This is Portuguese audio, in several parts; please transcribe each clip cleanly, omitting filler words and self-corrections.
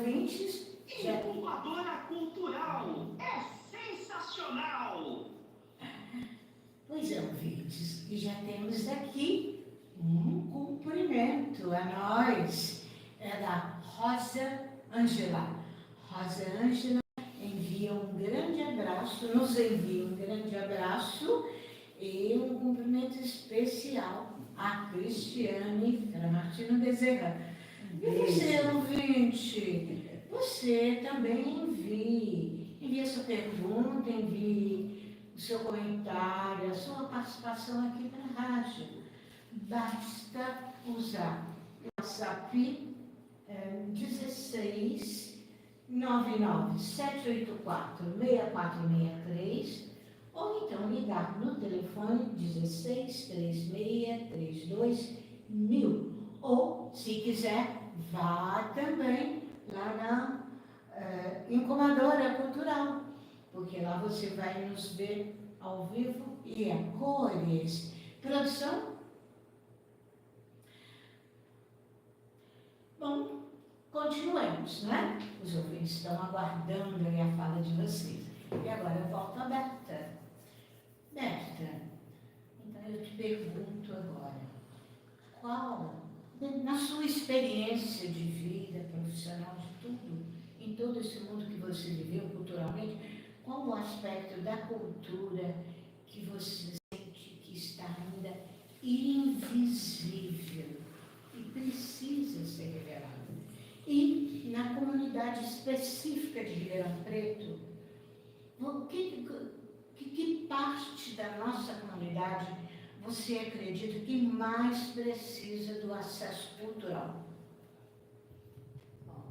ouvintes... Incubadora Cultural é sensacional! Pois é, ouvintes, e já temos aqui um cumprimento a nós. É da Rosa Ângela. Rosa Ângela envia um grande abraço, nos envia um grande abraço e um cumprimento especial a Cristiane Martino Bezerra. E você, ouvinte, você também envie a sua pergunta, envie o seu comentário, a sua participação aqui na rádio. Basta usar o WhatsApp 16 99 784 6463 ou então ligar no telefone 16 36 32 1000. Ou, se quiser, vá também lá na Incubadora Cultural, porque lá você vai nos ver ao vivo e a cores. Produção? Bom, continuemos, né? Os ouvintes estão aguardando aí a fala de vocês. E agora eu volto a Berta. Berta, então eu te pergunto agora, qual, na sua experiência de vida profissional, de tudo, em todo esse mundo que você viveu culturalmente, qual o aspecto da cultura que você sente que está ainda invisível e precisa ser revelado? E na comunidade específica de Ribeirão Preto, que parte da nossa comunidade você acredita que mais precisa do acesso cultural? Bom,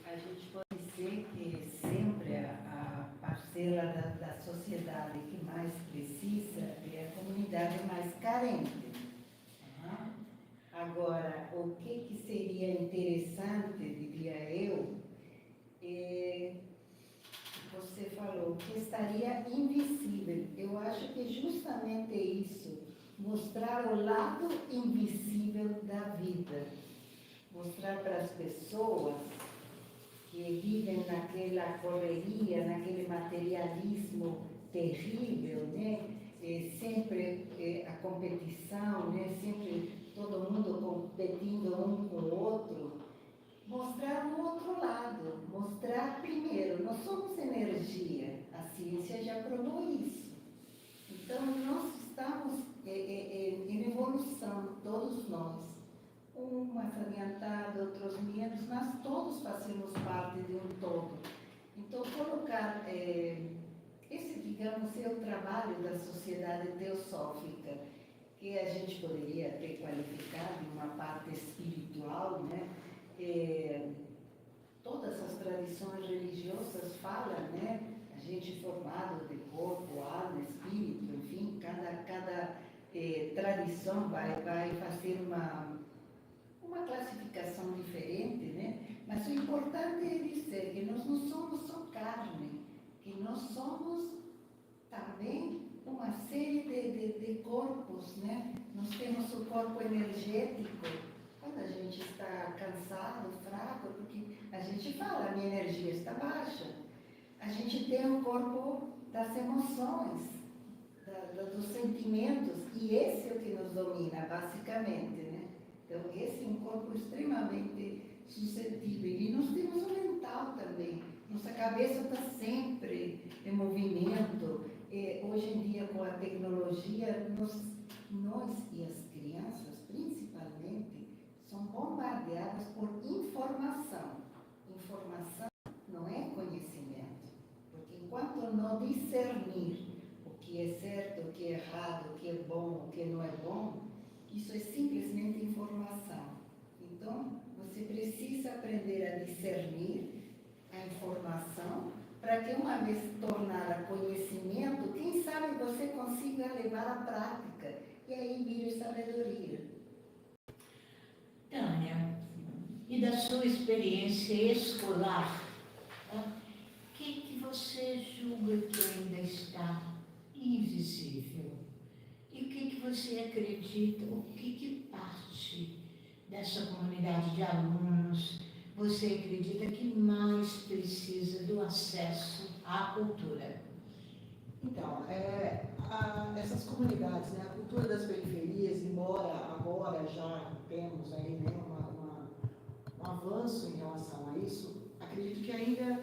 a gente pode dizer que sempre a parcela da sociedade que mais precisa é a comunidade mais carente. Agora, o que seria interessante, diria eu, você falou que estaria invisível. Eu acho que justamente isso, mostrar o lado invisível da vida. Mostrar para as pessoas que vivem naquela correria, naquele materialismo terrível, né? Sempre a competição, né? Sempre todo mundo competindo um com o outro. Mostrar o outro lado, mostrar primeiro, nós somos energia, a ciência já provou isso. Então nós estamos em evolução, todos nós. Um mais adiantado, outros menos, mas todos fazemos parte de um todo. Então colocar, esse digamos é o trabalho da sociedade teosófica, que a gente poderia ter qualificado em uma parte espiritual, né? Todas as tradições religiosas falam, né? A gente formado de corpo, alma, espírito, enfim, cada tradição vai fazer uma classificação diferente, né? Mas o importante é dizer que nós não somos só carne, que nós somos também uma série de corpos, né? Nós temos o corpo energético. Quando a gente está cansado, fraco, porque a gente fala, a minha energia está baixa. A gente tem o corpo das emoções, dos sentimentos, e esse é o que nos domina, basicamente, né? Então, esse é um corpo extremamente suscetível. E nós temos o mental também. Nossa cabeça está sempre em movimento. Hoje em dia, com a tecnologia, nós e as crianças, principalmente, são bombardeadas por informação. Informação não é conhecimento. Porque enquanto não discernir o que é certo, o que é errado, o que é bom, o que não é bom, isso é simplesmente informação. Então, você precisa aprender a discernir a informação para que, uma vez tornada conhecimento, quem sabe você consiga levar à prática e aí vira sabedoria. Tânia, e da sua experiência escolar, o que você julga que ainda está invisível? E o que você acredita, o que parte dessa comunidade de alunos você acredita que mais precisa do acesso à cultura? Então, essas comunidades, né, a cultura das periferias, embora agora já temos aí, né, um avanço em relação a isso, acredito que ainda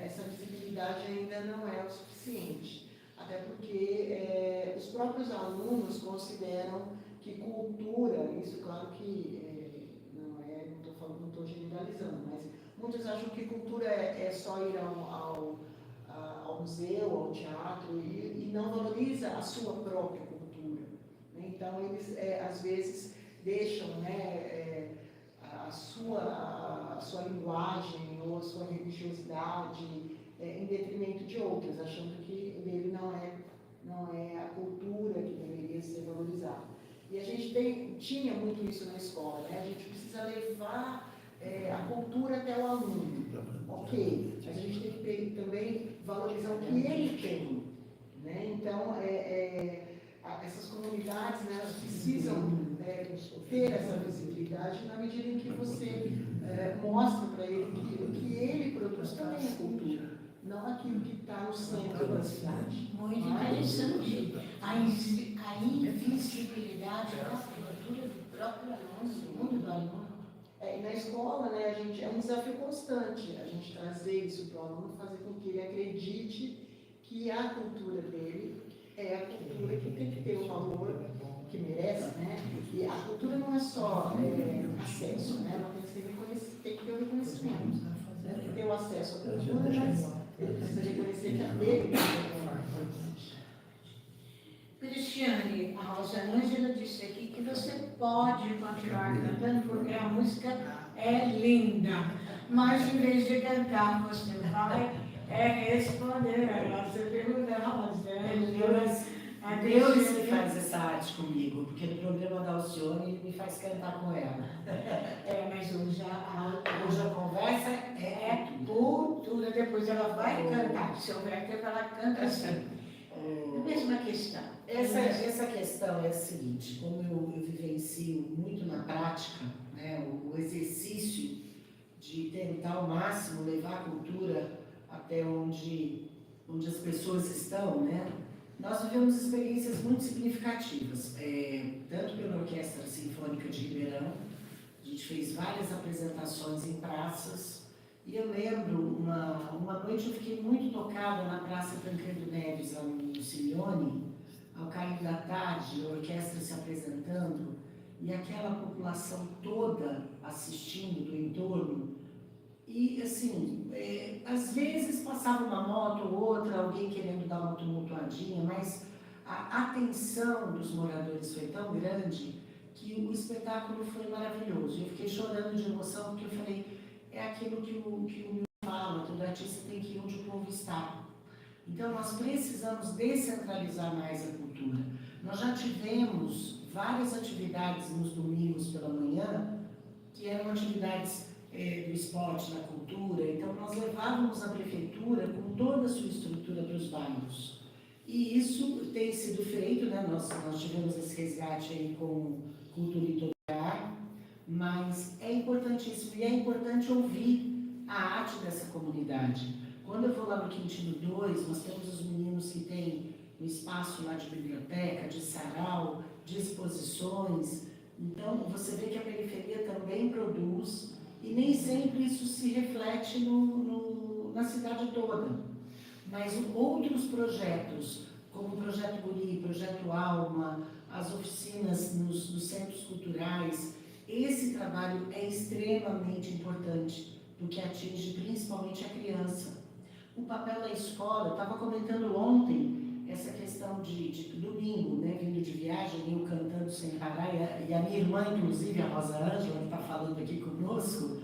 essa visibilidade ainda não é o suficiente. Até porque os próprios alunos consideram que cultura, isso claro que não estou generalizando, mas muitos acham que cultura é só ir ao museu, ao teatro e não valoriza a sua própria cultura, né? Então eles às vezes deixam, né, a sua linguagem ou a sua religiosidade em detrimento de outras, achando que ele não é a cultura que deveria ser valorizada. E a gente tinha muito isso na escola, né? A gente precisa levar a cultura até o aluno, ok, mas a gente tem que também valorizar o que ele tem, né? Então, essas comunidades, né, elas precisam ter essa visibilidade na medida em que você mostra para ele que o que ele produz também é cultura, não aquilo que está no centro da cidade. Muito interessante. A invisibilidade da cultura do próprio aluno, do mundo do aluno. E na escola, né, é um desafio constante a gente trazer isso para o aluno, fazer com que ele acredite que a cultura dele é a cultura que tem que ter o valor que merece, né? E a cultura não é só acesso, né? Ela tem que ter o reconhecimento, né? Tem que ter o acesso à cultura, mas ele precisa reconhecer que a dele é importante. Cristiane, a Rosângela disse aqui que você pode continuar cantando porque a música é linda, mas em vez de cantar, você vai responder a nossa pergunta, Rosângela. Deus que faz essa arte comigo, porque no programa da Alcione ele me faz cantar com ela. Mas hoje Hoje a conversa é cultura, depois ela vai cantar, se houver tempo ela canta assim. A mesma questão. Essa questão é a seguinte, como eu vivencio muito na prática, né, o exercício de tentar ao máximo levar a cultura até onde as pessoas estão, né? Nós vivemos experiências muito significativas, tanto pela Orquestra Sinfônica de Ribeirão, a gente fez várias apresentações em praças, e eu lembro, uma noite eu fiquei muito tocada na Praça Tancredo Neves, lá no Simeone, ao cair da tarde, a orquestra se apresentando, e aquela população toda assistindo do entorno, e assim, às vezes passava uma moto ou outra, alguém querendo dar uma tumultuadinha, mas a atenção dos moradores foi tão grande que o espetáculo foi maravilhoso. Eu fiquei chorando de emoção porque eu falei, é aquilo que o Milton fala, todo artista tem que ir onde o povo está. Então nós precisamos descentralizar mais a cultura. Nós já tivemos várias atividades nos domingos pela manhã, que eram atividades do esporte, da cultura, então nós levávamos a prefeitura com toda a sua estrutura para os bairros. E isso tem sido feito, né? Nós tivemos esse resgate aí com Cultura Litoral, mas é importantíssimo e é importante ouvir a arte dessa comunidade. Quando eu vou lá no Quintino 2, nós temos os meninos que têm um espaço lá de biblioteca, de sarau, de exposições, então você vê que a periferia também produz. E nem sempre isso se reflete na cidade toda. Mas outros projetos, como o Projeto Guri, Projeto Alma, as oficinas nos centros culturais, esse trabalho é extremamente importante, porque atinge principalmente a criança. O papel da escola, eu estava comentando ontem essa questão de domingo, né, vindo de viagem, eu cantando sem parar, e a minha irmã, inclusive, a Rosa Ângela, que está falando aqui conosco,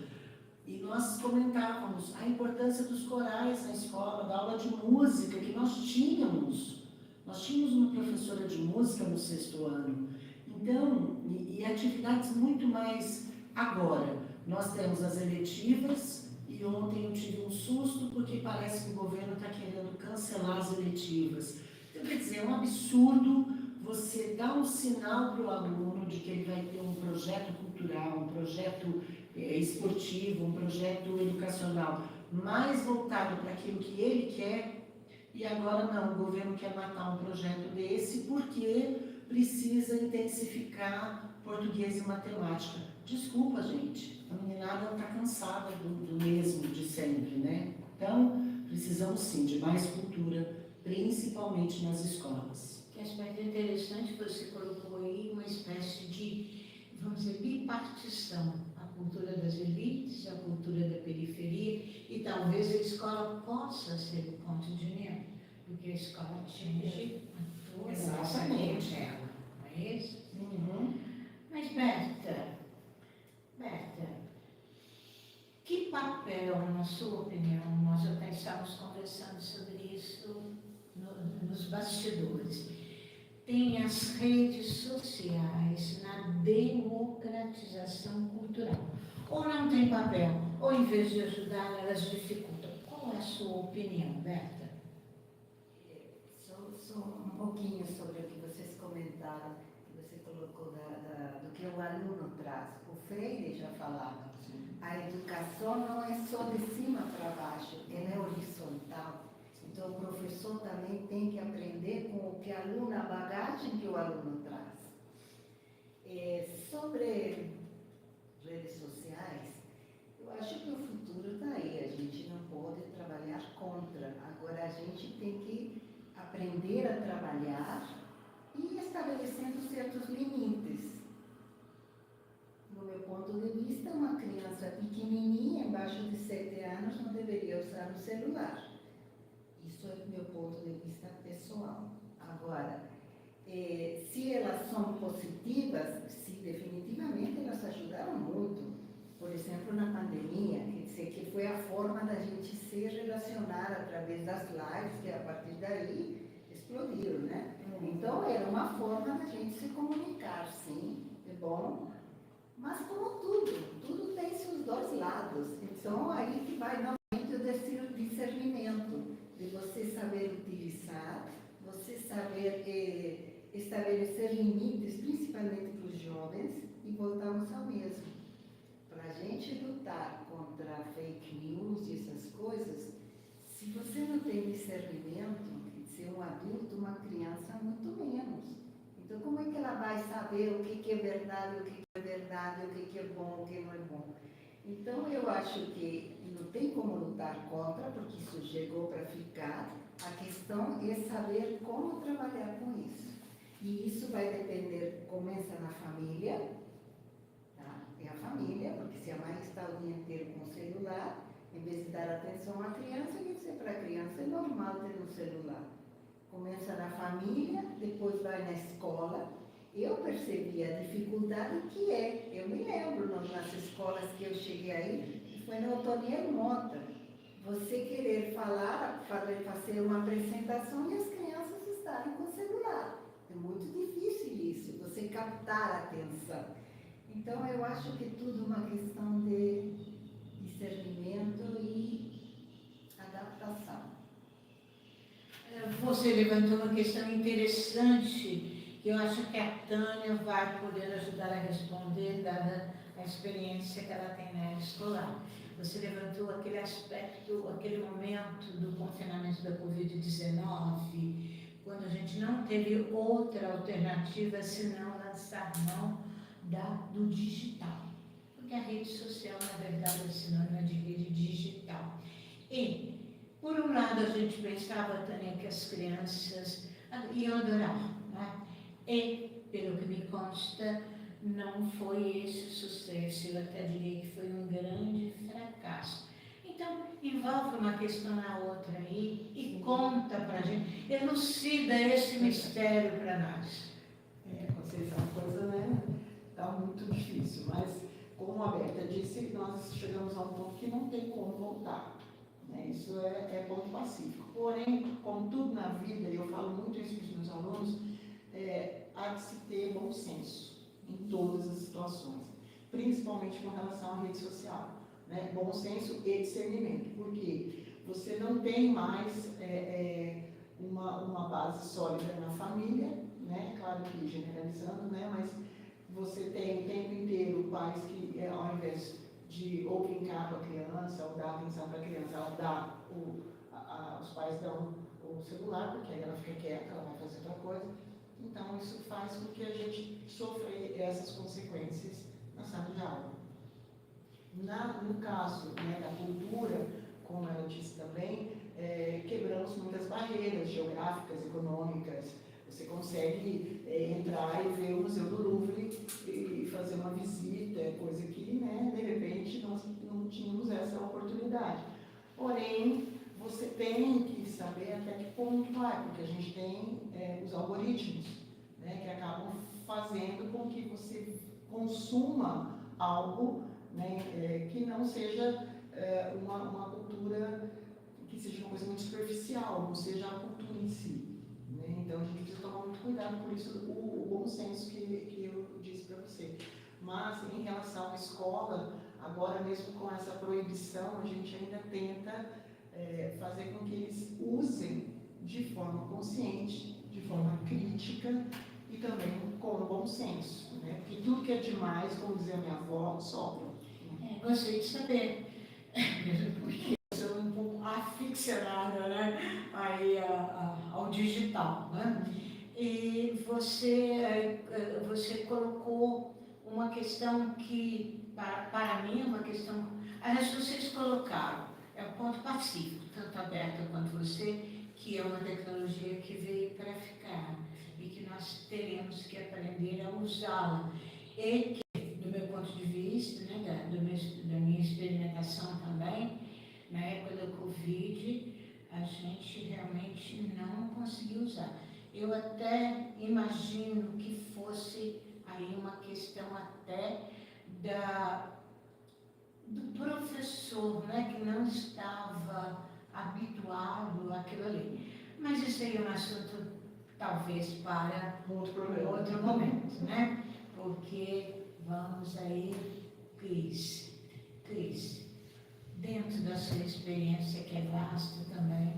e nós comentávamos a importância dos corais na escola, da aula de música que nós tínhamos. Nós tínhamos uma professora de música no 6º ano. Então, e atividades muito mais agora. Nós temos as eletivas, e ontem eu tive um susto porque parece que o governo está querendo cancelar as eletivas. Então, quer dizer, é um absurdo você dar um sinal para o aluno de que ele vai ter um projeto cultural, um projeto esportivo, um projeto educacional mais voltado para aquilo que ele quer, e agora não, o governo quer matar um projeto desse porque precisa intensificar português e matemática. Desculpa, gente, a meninada está cansada do mesmo de sempre, né? Então, precisamos sim de mais cultura, principalmente nas escolas. Que aspecto interessante você colocou aí, uma espécie de, vamos dizer, bipartição. A cultura das elites, a cultura da periferia, e talvez a escola possa ser o ponto de união, porque a escola atinge a toda Exatamente. ela, não é isso? Uhum. Mas, Berta, que papel, na sua opinião, nós até estávamos conversando sobre isso nos bastidores, tem as redes sociais na democratização cultural? Ou não tem papel, ou em vez de ajudar, elas dificultam? Qual é a sua opinião, Berta? Só um pouquinho sobre o que vocês comentaram, que você colocou do que o aluno traz. O Freire já falava, a educação não é só de cima para baixo, ela é horizontal. Então, o professor também tem que aprender com o que a bagagem que o aluno traz. Sobre redes sociais, eu acho que o futuro está aí, a gente não pode trabalhar contra. Agora, a gente tem que aprender a trabalhar e estabelecendo certos limites. No meu ponto de vista, uma criança pequenininha, abaixo de 7 anos, não deveria usar o celular. Isso é meu ponto de vista pessoal. Agora, se elas são positivas, se definitivamente elas ajudaram muito. Por exemplo, na pandemia, quer dizer, que foi a forma da gente se relacionar através das lives, que a partir daí explodiram, né? Então, era uma forma da gente se comunicar, sim, é bom, mas como tudo tem seus dois lados. Então, aí que vai novamente o discernimento, de você saber utilizar, você saber estabelecer limites, principalmente para os jovens, e voltamos ao mesmo. Para a gente lutar contra fake news e essas coisas, se você não tem discernimento, ser um adulto, uma criança, muito menos. Então, como é que ela vai saber o que é verdade, o que é verdade, o que é bom, o que não é bom? Então, eu acho que não tem como lutar contra, porque isso chegou para ficar. A questão é saber como trabalhar com isso. E isso vai depender, começa na família, tá? É a família, porque se a mãe está o dia inteiro com o celular, em vez de dar atenção à criança, quer dizer, para a criança é normal ter um celular. Começa na família, depois vai na escola. Eu percebi a dificuldade que é. Eu me lembro nas escolas que eu cheguei aí, foi no Otoniel Mota. Você querer falar, fazer uma apresentação e as crianças estarem com o celular. É muito difícil isso, você captar a atenção. Então, eu acho que tudo é uma questão de discernimento e adaptação. Você levantou uma questão interessante, que eu acho que a Tânia vai poder ajudar a responder, dada a experiência que ela tem na área escolar. Você levantou aquele aspecto, aquele momento do confinamento da Covid-19, quando a gente não teve outra alternativa senão lançar mão do digital. Porque a rede social, na verdade, é sinônimo de rede digital. E, por um lado, a gente pensava, Tânia, que as crianças iam adorar, né? E, pelo que me consta, não foi esse sucesso. Eu até diria que foi um grande fracasso. Então, envolve uma questão na outra aí e conta pra gente, elucida esse mistério para nós. Conceição, a coisa, né, tá muito difícil, mas como a Berta disse, nós chegamos a um ponto que não tem como voltar. Isso é ponto pacífico. Porém, como tudo na vida, e eu falo muito isso para os meus alunos, há de se ter bom senso em todas as situações, principalmente com relação à rede social. Né? Bom senso e discernimento, porque você não tem mais uma base sólida na família, né? Claro que generalizando, né? Mas você tem o tempo inteiro pais que, ao invés de ou brincar com a criança, ou dar atenção para a criança, ela dá os pais dão o celular, porque aí ela fica quieta, ela vai fazer outra coisa. Então, isso faz com que a gente sofra essas consequências na sala de aula. No caso, né, da cultura, como ela disse também, quebramos muitas barreiras geográficas, econômicas. Você consegue entrar e ver o Museu do Louvre e fazer uma visita, coisa que, né, de repente, nós não tínhamos essa oportunidade. Porém, você tem que saber até que ponto vai, porque a gente tem os algoritmos, né, que acabam fazendo com que você consuma algo, né, que não seja uma cultura, que seja uma coisa muito superficial, não seja a cultura em si. Né? Então a gente precisa tomar muito cuidado com isso, o bom senso que eu disse para você. Mas em relação à escola, agora mesmo com essa proibição, a gente ainda tenta fazer com que eles usem de forma consciente, de forma crítica e também com bom senso. Né? Porque tudo que é demais, como dizia minha avó, sobra. Gostaria de saber, porque eu sou um pouco aficionada, né, aí ao digital, né? E você colocou uma questão que, para mim, é uma questão... Aliás, vocês colocaram, é o ponto pacífico, tanto a Berta quanto você, que é uma tecnologia que veio para ficar e que nós teremos que aprender a usá-la. E que, do meu ponto de vista, né, da minha experimentação também, na época da Covid, a gente realmente não conseguiu usar. Eu até imagino que fosse aí uma questão até do professor, né, que não estava habituado àquilo ali. Mas isso aí é um assunto, talvez, para outro momento, né? Porque vamos aí, Cris, dentro da sua experiência, que é vasta também,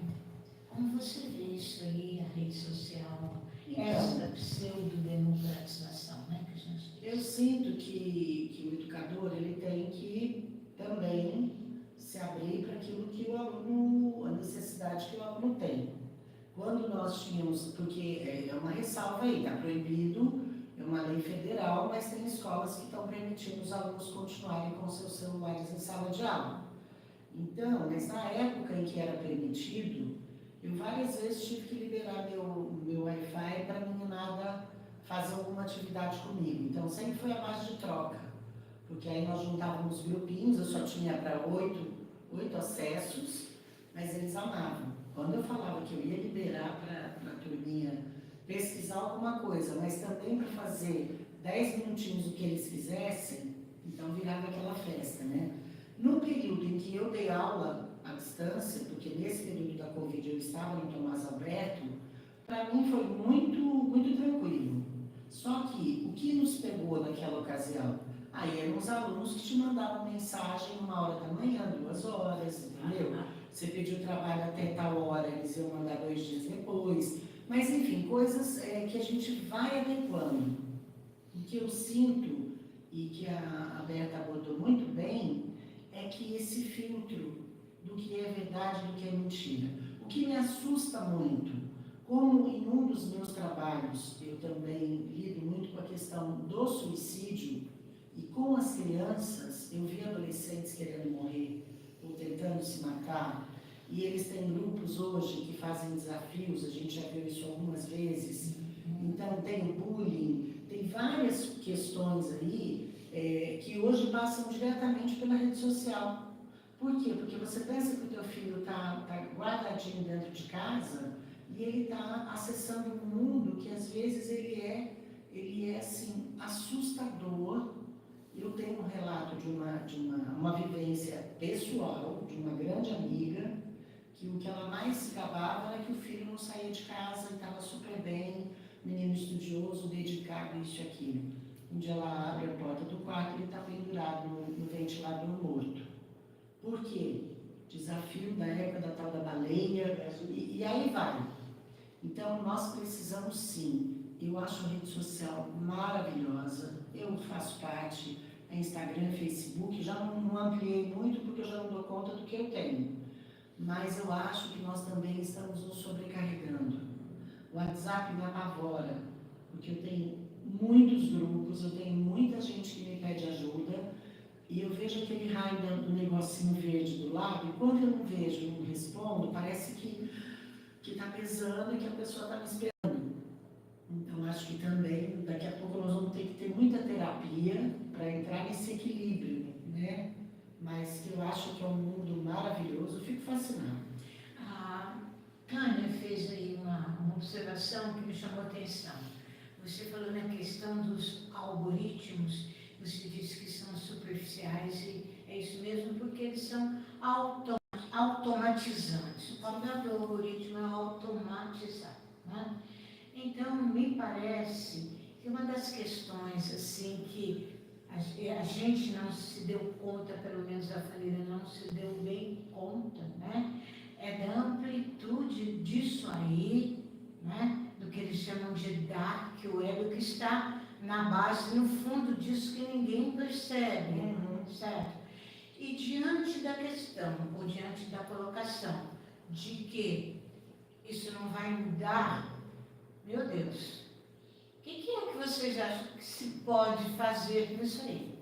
como você vê isso aí, a rede social, essa pseudo-democratização, né, que a gente tem? Eu sinto que o educador ele tem que também se abrir para aquilo que o aluno, a necessidade que o aluno tem. Quando nós tínhamos, porque é uma ressalva aí, está proibido, é uma lei federal, mas tem escolas que estão permitindo os alunos continuarem com seus celulares em sala de aula. Então, nessa época em que era permitido, eu várias vezes tive que liberar meu Wi-Fi para a meninada fazer alguma atividade comigo. Então, sempre foi a base de troca, porque aí nós juntávamos grupinhos, eu só tinha para 8 acessos, mas eles amavam. Quando eu falava que eu ia liberar para a turminha pesquisar alguma coisa, mas também para fazer 10 minutinhos o que eles quisessem, então virava aquela festa, né? No período em que eu dei aula à distância, porque nesse período da Covid eu estava no Tomás Alberto, para mim foi muito, muito tranquilo. Só que o que nos pegou naquela ocasião? Aí eram os alunos que te mandavam mensagem 1h da manhã, 2 horas, entendeu? Você pediu trabalho até tal hora, eles iam mandar 2 dias depois. Mas, enfim, coisas que a gente vai adequando. O que eu sinto, e que a Berta abordou muito bem, é que esse filtro do que é verdade e do que é mentira. O que me assusta muito, como em um dos meus trabalhos eu também lido muito com a questão do suicídio, e com as crianças, eu vi adolescentes querendo morrer ou tentando se matar, e eles têm grupos hoje que fazem desafios, a gente já viu isso algumas vezes. Então tem o bullying, tem várias questões aí que hoje passam diretamente pela rede social. Por quê? Porque você pensa que o teu filho está guardadinho dentro de casa e ele está acessando um mundo que às vezes ele é assim, assustador. Eu tenho um relato de uma vivência pessoal, de uma grande amiga, que o que ela mais se gabava era que o filho não saía de casa e estava super bem, menino estudioso, dedicado, isso e aquilo. Um dia ela abre a porta do quarto e ele está pendurado no ventilador morto. Por quê? Desafio da época da tal da baleia, e aí vai. Então, nós precisamos sim. Eu acho a rede social maravilhosa, eu faço parte, a Instagram, Facebook, já não ampliei muito porque eu já não dou conta do que eu tenho. Mas eu acho que nós também estamos nos sobrecarregando. O WhatsApp me apavora, porque eu tenho muitos grupos, eu tenho muita gente que me pede ajuda, e eu vejo aquele raio do negocinho verde do lado, e quando eu não vejo e não respondo, parece que está pesando e que a pessoa está me esperando. Então, acho que também, daqui a pouco nós vamos ter que ter muita terapia para entrar nesse equilíbrio, né? Mas que eu acho que é um mundo maravilhoso, eu fico fascinada. A Tânia fez aí uma observação que me chamou a atenção. Você falou na questão dos algoritmos, você disse que são superficiais, e é isso mesmo, porque eles são automatizantes. O papel do algoritmo é automatizar, né? Então, me parece que uma das questões, assim, que a gente não se deu conta, pelo menos a família não se deu bem conta, né? É da amplitude disso aí, né? Do que eles chamam de dark web, que está na base, no fundo disso que ninguém percebe, certo? E diante da questão, ou diante da colocação, de que isso não vai mudar, meu Deus, o que é que vocês acham que se pode fazer com isso aí?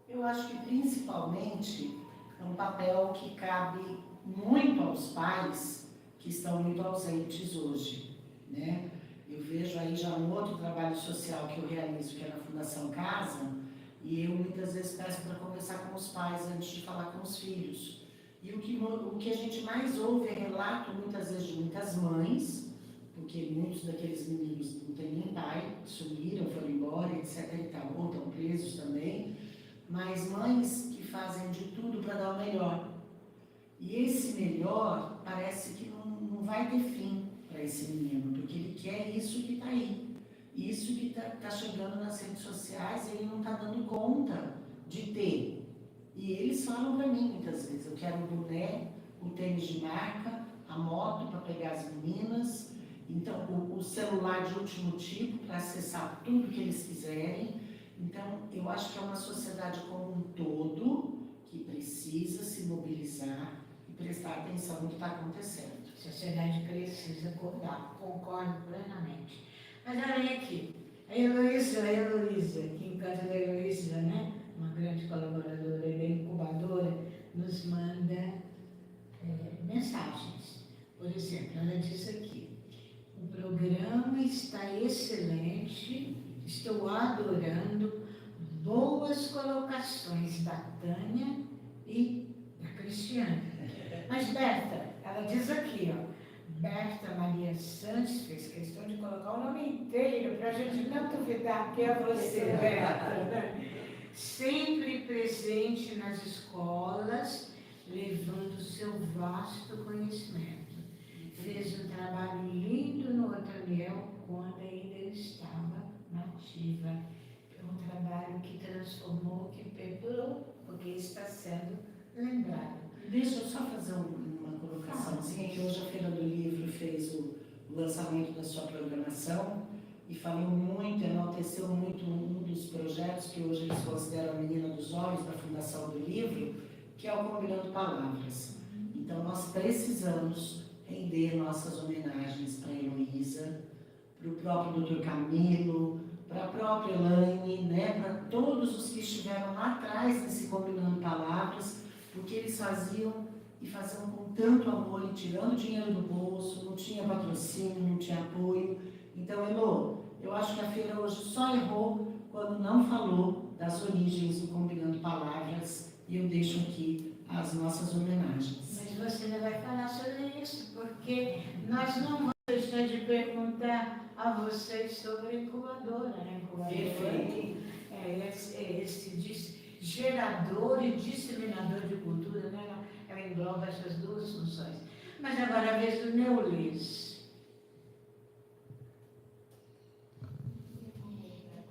Eu acho que principalmente é um papel que cabe muito aos pais que estão muito ausentes hoje, né? Eu vejo aí já um outro trabalho social que eu realizo, que é na Fundação Casa, e eu muitas vezes peço para conversar com os pais antes de falar com os filhos. E o que a gente mais ouve é relato, muitas vezes, de muitas mães, porque muitos daqueles meninos não têm nem pai, sumiram, foram embora, etc. e tal, ou estão presos também, mas mães que fazem de tudo para dar o melhor. E esse melhor parece que não vai ter fim para esse menino, porque ele quer isso que está aí. Isso que está chegando nas redes sociais, ele não está dando conta de ter. E eles falam para mim muitas vezes, eu quero o boné, o tênis de marca, a moto para pegar as meninas, então o celular de último tipo para acessar tudo que eles quiserem. Então, eu acho que é uma sociedade como um todo que precisa se mobilizar e prestar atenção no que está acontecendo. A sociedade precisa acordar, concordo plenamente. Mas olha aí aqui, a Heloísa, aqui em casa da Heloísa, né? Uma grande colaboradora da incubadora, nos manda mensagens. Por exemplo, ela diz aqui: o programa está excelente, estou adorando, boas colocações da Tânia e da Cristiane. Mas Berta, ela diz aqui, ó, Berta Maria Santos fez questão de colocar o nome inteiro para a gente não duvidar que é você, Berta. Sempre presente nas escolas, levando seu vasto conhecimento. Fez um trabalho lindo no Otaniel quando ainda estava nativa. É um trabalho que transformou, que perdurou, porque está sendo lembrado. Deixa eu só fazer uma colocação. Assim, que hoje a Feira do Livro fez o lançamento da sua programação e falou muito, enalteceu muito um dos projetos que hoje eles consideram a menina dos olhos da Fundação do Livro, que é o Combinando Palavras. Então, nós precisamos render nossas homenagens para a Heloísa, para o próprio Dr. Camilo, para a própria Elaine, né, para todos os que estiveram lá atrás nesse Combinando Palavras, porque eles faziam e faziam com tanto amor e tirando dinheiro do bolso, não tinha patrocínio, não tinha apoio. Então, Elô, eu acho que a feira hoje só errou quando não falou das origens do Combinando Palavras, e eu deixo aqui as nossas homenagens. Mas você ainda vai falar sobre isso, porque nós não vamos deixar de perguntar a vocês sobre a incubadora, né? Perfeito. Esse gerador e disseminador de cultura, né? Ela engloba essas duas funções. Mas agora a vez do Neulis.